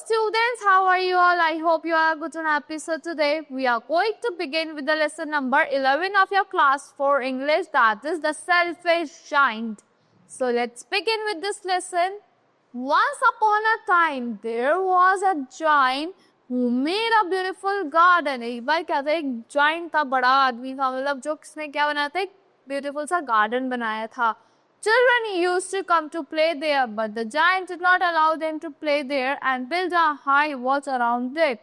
students, how are you all? I hope you are good and happy. So today we are going to begin with the lesson number 11 of your class 4 English, that is the selfish giant. So let's begin with this lesson. Once upon a time there was a giant who made a beautiful garden. एक बार क्या था, एक giant था, बड़ा आदमी था, मतलब जो किसने क्या बनाया था, एक beautiful सा garden बनाया था. Children used to come to play there, but the giant did not allow them to play there and built a high walls around it.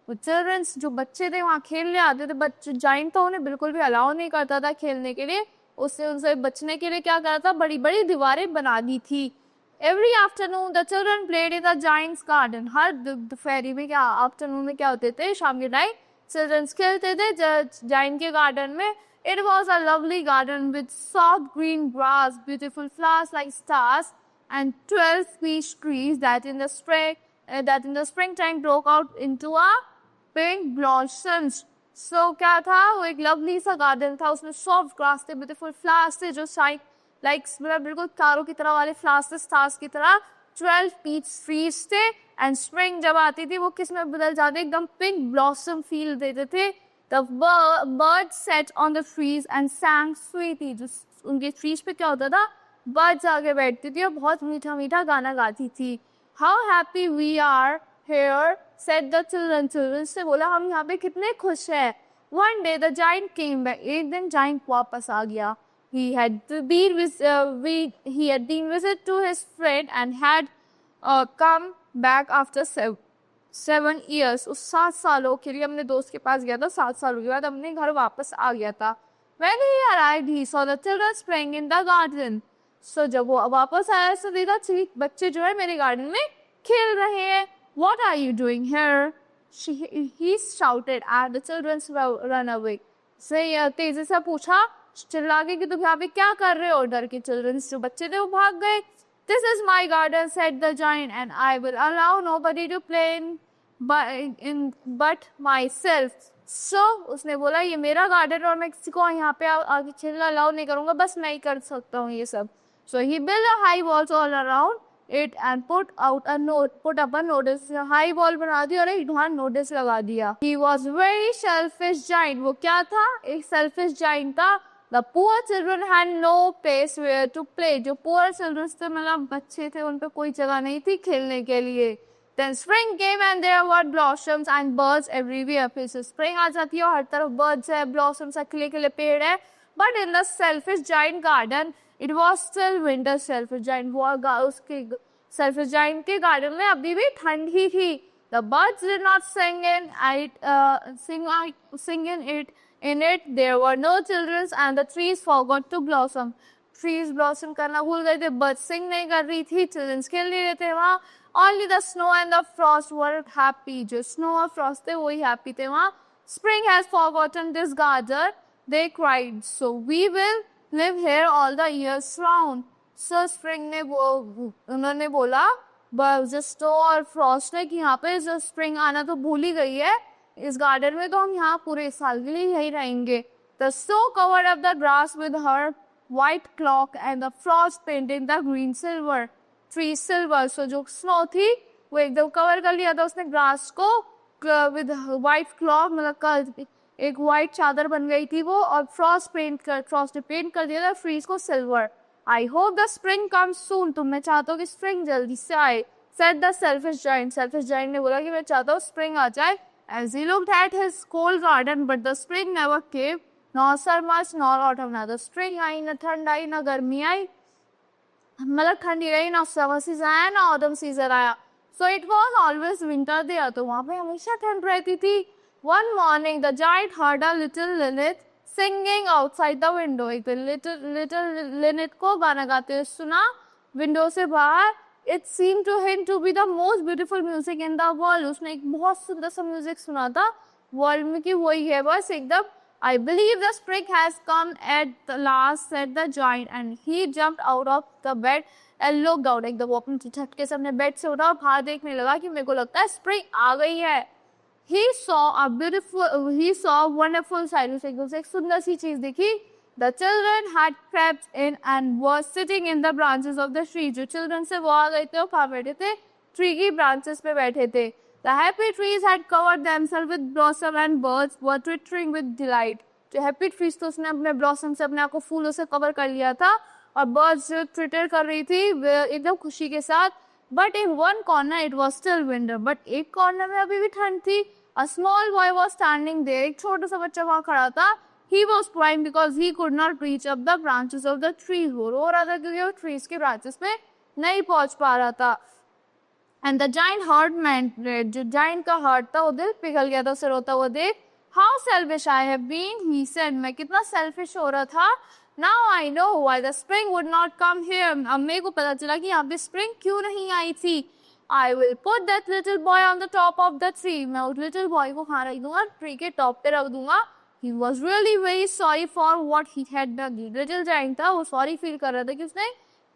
वो children जो बच्चे थे वहाँ खेलने आते थे, बच्चे giant तो उन्हें बिल्कुल भी allow नहीं करता था खेलने के लिए. उससे उनसे बचने के लिए क्या करा था, बड़ी बड़ी दीवारें बना दी थी. Every afternoon the children played in the giant's garden. हर दोपहरी में क्या afternoon में क्या होते थे, शाम के टाइम children खेलते थे giant के garden में. It was a lovely garden with soft green grass, beautiful flowers like stars, and 12 peach trees that in the springtime broke out into a pink blossoms. So क्या था, वो एक lovely सा garden था, उसमें soft grass थे, beautiful flowers थे जो shine like बिल्कुल तारों की तरह वाले flowers थे, stars की तरह. 12 peach trees थे, and spring जब आती थी वो किस में बदल जाते, एकदम pink blossom feel देते थे. The birds sat on the trees and sang sweetly. जो उनके trees पे क्या होता था, birds आगे बैठती थी और बहुत मीठा मीठा गाना गाती थी. How happy we are here, said the children. Children से बोला हम यहाँ पे कितने खुश हैं. One day the giant came back. एक दिन giant वापस आ गया. He had been visit to his friend and had come back after 7 years. उस 7 सालों के लिए अपने दोस्त के पास गया था. 7 सालों के बाद अपने घर वापस आ गया था. When he arrived, he saw the children playing in the garden. So जब वो वापस आया तो देखा बच्चे जो है मेरे गार्डन में खेल रहे हैं. What are you doing here? He shouted and the children ran away. से तेजी से पूछा, चिल्ला के कि तुम यहाँ पे क्या कर रहे हो. डर के children जो बच्चे थे वो भाग गए. This is my garden, said the giant, and I will allow nobody to play in but myself. So उसने बोला ये मेरा गार्डन और मैं किसी को यहाँ पे आगे खेलना अलाउ नहीं करूँगा, बस मैं ही कर सकता हूँ ये सब. So he built a high walls all around it and put up a notice. High wall बना दी और एक वहाँ notice लगा दिया. He was very selfish giant. वो क्या था, एक selfish giant था. The poor children had no place where to play. जो poor children थे, मतलब बच्चे थे, उन पे कोई जगह नहीं थी खेलने के लिए. Then spring came and there were blossoms and birds everywhere. फिर से spring आ जाती है और हर तरफ birds है, blossoms है, खिले खिले पेड़ है. But in the selfish giant garden, it was still winter. Selfish giant उसके selfish giant के garden में अभी भी ठंड ही थी. The birds did not sing in it. In it, there were no children and the trees forgot to blossom. Trees blossom करना भूल गए थे, birds sing नहीं कर रही थी, children खेल नहीं रहे थे वहाँ. Only the snow and the frost were happy. जो snow और frost थे वही happy थे वहाँ. Spring has forgotten this garden, they cried. So we will live here all the years round. So spring ने उन्होंने बोला, जो snow और frost ने कि यहाँ पे जो spring आना तो भूल ही गई है, इस गार्डन में तो हम यहाँ पूरे साल के लिए यही रहेंगे. The snow covered up the grass with her white cloak and the frost painted the green silver. Tree silver. So जो snow थी वो एकदम कवर कर लिया था उसने grass को with white cloth, मतलब एक white चादर बन गई थी वो, और frost ने paint कर दिया था trees को silver. I hope the spring comes soon. तो मैं चाहता हूँ कि spring जल्दी से आए, said the selfish giant. Selfish giant ने बोला कि मैं चाहता हूँ spring आ जाए. As he looked at his cold garden, but the spring never came, nor summer nor autumn. ना the spring आई, ना ठंड आई, ना गर्मी आई, मतलब ठंडी रही, ना समर सीजन आया, ना ऑटम सीजन आया. So it was always winter there. तो वहाँ पे हमेशा ठंड रहती थी. One morning the giant heard a little linnet singing outside the window. एक little linnet को गाना गाते हुए सुना विंडो से बाहर. It seemed to him to be the most beautiful music in the world. उसने एक बहुत सुंदर सा म्यूजिक सुना था वर्ल्ड में कि वही है बस एकदम. I believe the spring has come at the last, said the giant, and he jumped out of the bed and looked out. एकदम वो अपने झटके से अपने बेड से उठा और बाहर देखने लगा कि मेरे को लगता है स्प्रिंग आ गई है. He saw wonderful sight. उसे एक सुंदर सी चीज दिखी. The children had crept in and were sitting in the branches of the tree. जो children से वो आ गए थे और वहाँ बैठे थे ट्री की ब्रांचेस पे बैठे थे. The happy trees had covered themselves with blossom and birds were twittering with delight. जो happy trees तो उसने अपने blossom से अपने आप को फूलों से कवर कर लिया था और birds जो ट्विटर कर रही थी वे एकदम खुशी के साथ. But in one corner it was still winter. But एक corner में अभी भी ठंड थी. A small boy was standing there. एक छोटा सा बच्चा वहाँ खड़ा था. He was crying because he could not reach up the branches of the trees. वो रो रहा था क्योंकि वो trees के branches पे नहीं पहुँच पा रहा था. And the giant heart meant जो giant का heart था वो दिल पिघल गया था उसे रोता हुआ देख. How selfish I have been, he said. मैं कितना selfish हो रहा था. Now I know why the spring would not come here. अब मेरे को पता चला कि यहाँ पे spring क्यों नहीं आई थी. I will put that little boy on the top of the tree. मैं उस little boy को कहाँ रख दूँगा, tree के top पे रख दूँगा. He was really very sorry for what he had done. Little giant था वो sorry feel कर रहा था कि उसने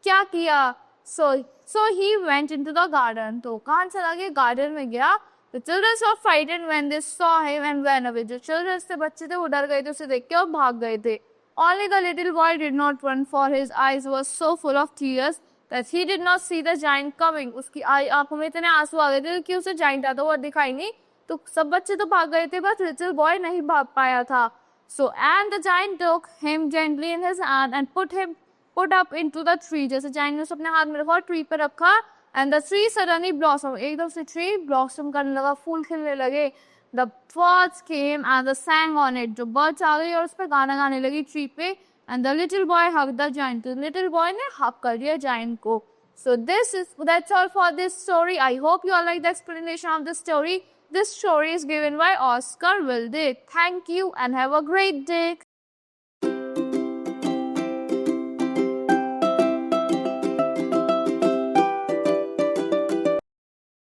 क्या किया. So he went into the garden. तो कहाँ चला गया, garden में गया. The children were frightened when they saw him and ran away. जो children थे बच्चे थे वो डर गए थे उसे देख के और भाग गए थे. Only the little boy did not run, for his eyes were so full of tears that he did not see the giant coming. उसकी आंखों में इतने आंसू आ गए थे कि उसे giant आता हुआ दिखाई नहीं. तो सब बच्चे तो भाग गए थे बस little boy नहीं भाग पाया था. So and the giant took him gently in his hand and put up into the tree. जैसे giant ने उसे अपने हाथ में रखा और tree पे रखा. And the tree suddenly blossomed. एकदम से tree blossom करने लगा, फूल खिलने लगे. The birds came and they sang on it. जो birds आ गई और उस पर गाना गाने लगी tree पे. And the little boy hugged the giant. The little boy ने hug कर दिया giant को. So that's all for this story. I hope you all like the explanation of this story. This story is given by Oscar Wilde. Thank you and have a great day.